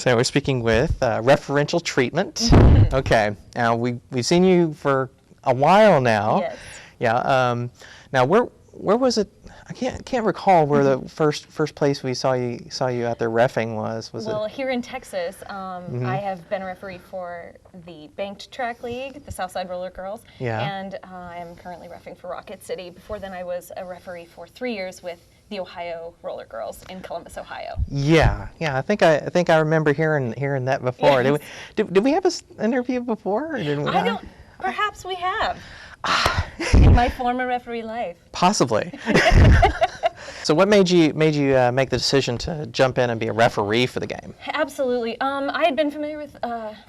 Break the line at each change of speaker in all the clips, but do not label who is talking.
So we're speaking with referential treatment. Okay. Now we've seen you for a while now.
Yes.
Yeah. Now where was it? I can't recall where the first place we saw you out there reffing was.
Well, here in Texas, I have been a referee for the Banked Track League, the Southside Rollergirls, and I am currently reffing for Rocket City. Before then, I was a referee for 3 years with the Ohio Rollergirls in Columbus, Ohio.
Yeah. I think I remember hearing that before.
Yes.
Did we have an interview before? Or didn't we?
I don't. Perhaps we have. In my former referee life.
Possibly. So what made you make the decision to jump in and be a referee for the game?
Absolutely. I had been familiar with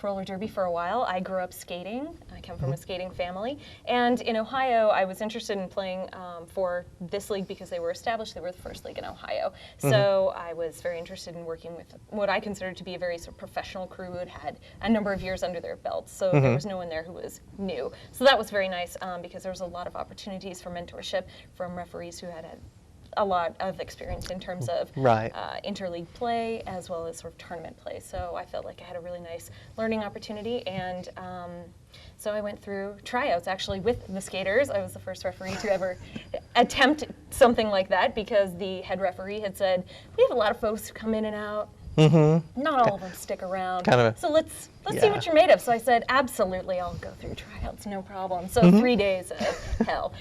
roller derby for a while. I grew up skating. I come from a skating family. And in Ohio, I was interested in playing for this league because they were established. They were the first league in Ohio. So I was very interested in working with what I considered to be a very sort of professional crew who had a number of years under their belts. So there was no one there who was new. So that was very nice because there was a lot of opportunities for mentorship from referees who had a lot of experience in terms of interleague play as well as sort of tournament play. So I felt like I had a really nice learning opportunity, and so I went through tryouts actually with the skaters. I was the first referee to ever attempt something like that because the head referee had said, we have a lot of folks who come in and out. Not all of them stick around. So let's see what you're made of. So I said, absolutely, I'll go through tryouts, no problem. So 3 days of hell,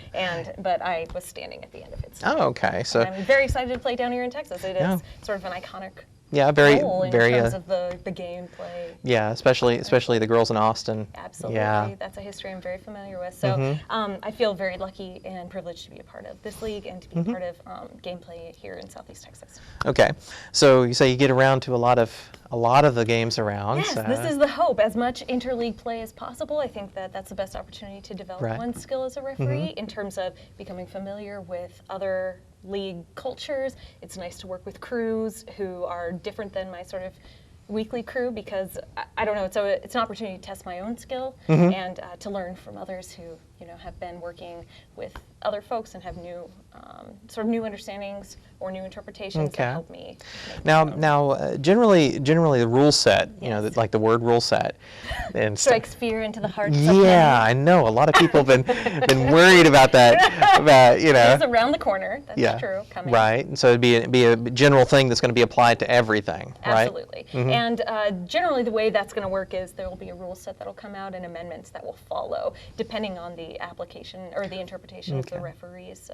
but I was standing at the end of it. So.
Oh, okay. So
and I'm very excited to play down here in Texas. It is sort of an iconic role in
very
terms of the gameplay.
Yeah, especially the girls in Austin.
Absolutely, that's a history I'm very familiar with. So I feel very lucky and privileged to be a part of this league and to be a part of gameplay here in Southeast Texas.
Okay, so you say you get around to a lot of the games around.
Yes, this is the hope. As much interleague play as possible. I think that that's the best opportunity to develop one's skill as a referee in terms of becoming familiar with other league cultures. It's nice to work with crews who are different than my sort of weekly crew because I don't know. So it's an opportunity to test my own skill and to learn from others who have been working with other folks and have new sort of new understandings or new interpretations that help me.
Now, generally the rule set, like the word rule set, and
strikes fear into the hearts.
Yeah, I know. A lot of people have been worried about that.
It's around the corner. That's true. Coming.
Right. And so it'd be a general thing that's going to be applied to everything.
Absolutely.
Right?
And generally, the way that's going to work is there will be a rule set that will come out and amendments that will follow, depending on the application or the interpretation of the referees.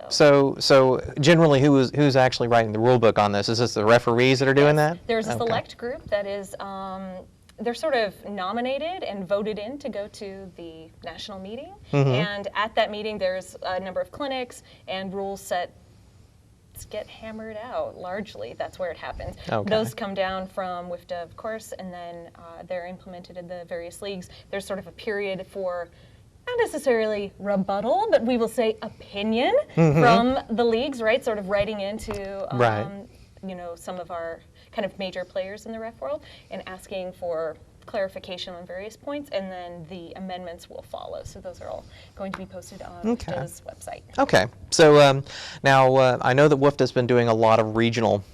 So generally, who's actually writing the rule book on this? Is this the referees that are doing that?
There's a select group that is, they're sort of nominated and voted in to go to the national meeting. And at that meeting, there's a number of clinics and rules set get hammered out largely. That's where it happens. Those come down from WIFTA, of course, and then they're implemented in the various leagues. There's sort of a period for not necessarily rebuttal, but we will say opinion from the leagues, right? Sort of writing into some of our kind of major players in the ref world and asking for clarification on various points, and then the amendments will follow. So those are all going to be posted on WIFTA's website. Okay.
So now I know that WIFTA's been doing a lot of regional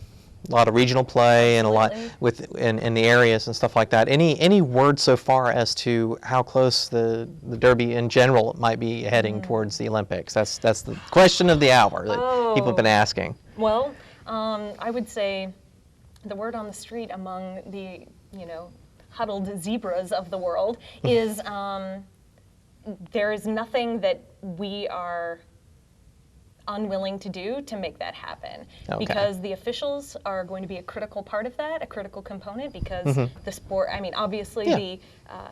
play and a lot in the areas and stuff like that. Any word so far as to how close the Derby in general might be heading towards the Olympics? That's the question of the hour that people have been asking.
Well, I would say the word on the street among the huddled zebras of the world is there is nothing that we are unwilling to do to make that happen, because the officials are going to be a critical part of that, a critical component, because the sport, I mean, obviously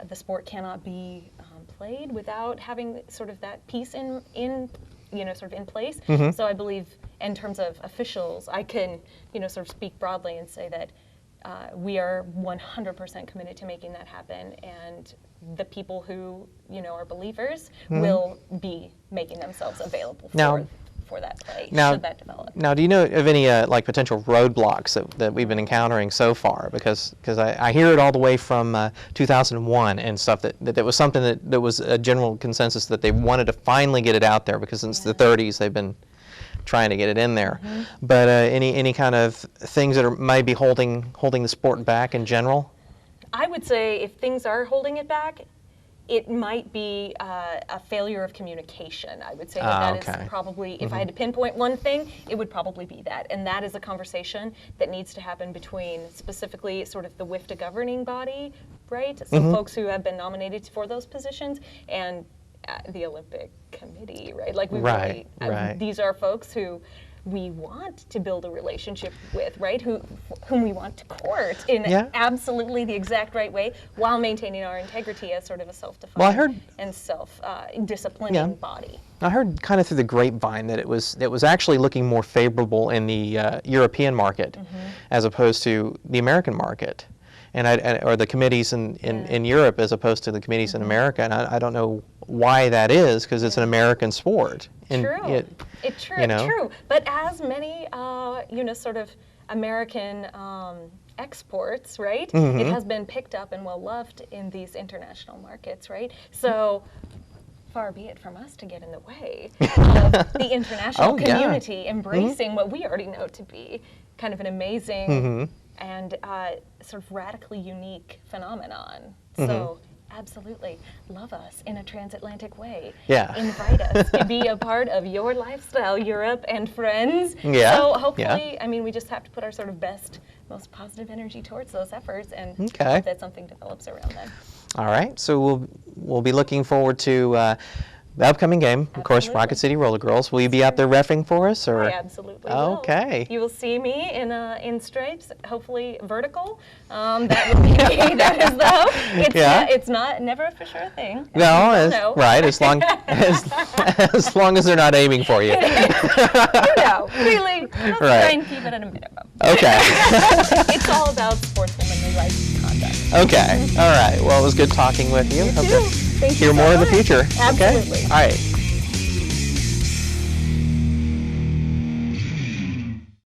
the sport cannot be played without having sort of that piece in sort of in place. So I believe in terms of officials, I can sort of speak broadly and say that we are 100% committed to making that happen, and the people who are believers will be making themselves available for that play should that develop.
Now, do you know of any like potential roadblocks that we've been encountering so far? Because I hear it all the way from 2001 and stuff that was something that was a general consensus that they wanted to finally get it out there, because since the 30s they've been trying to get it in there. But any kind of things that might be holding the sport back in general?
I would say if things are holding it back, it might be a failure of communication. I would say that is probably, if I had to pinpoint one thing, it would probably be that. And that is a conversation that needs to happen between specifically sort of the WIFTA governing body, right? So folks who have been nominated for those positions, and the Olympic Committee, right? Like we really, these are folks who we want to build a relationship with, right? Whom we want to court in absolutely the exact right way, while maintaining our integrity as sort of a self-defined and self-disciplining body.
I heard kind of through the grapevine that it was actually looking more favorable in the European market as opposed to the American market, or the committees in Europe as opposed to the committees in America. And I don't know why that is, because it's an American sport.
True. True. But as many, sort of American exports, right? It has been picked up and well loved in these international markets, right? So far be it from us to get in the way of the international community embracing what we already know to be kind of an amazing and sort of radically unique phenomenon. So absolutely. Love us in a transatlantic way.
Yeah.
Invite us to be a part of your lifestyle, Europe and friends.
Yeah.
So hopefully, I mean, we just have to put our sort of best, most positive energy towards those efforts, and hope that something develops around them.
All right. So we'll be looking forward to the upcoming game, of course, Rocket City Roller Girls. Will you be out there reffing for us, or?
I absolutely will.
Okay.
You will see me in stripes, hopefully vertical. That will be that is though. It's not never for sure thing.
No, right. As long as they're not aiming for you.
Really, let's try and keep it at a minimum.
Okay.
It's all about sportswomanly right conduct.
Okay. All right. Well, it was good talking with you.
You too. Thank you
hear
so
more
much.
in the future.
Absolutely.
Okay. All right.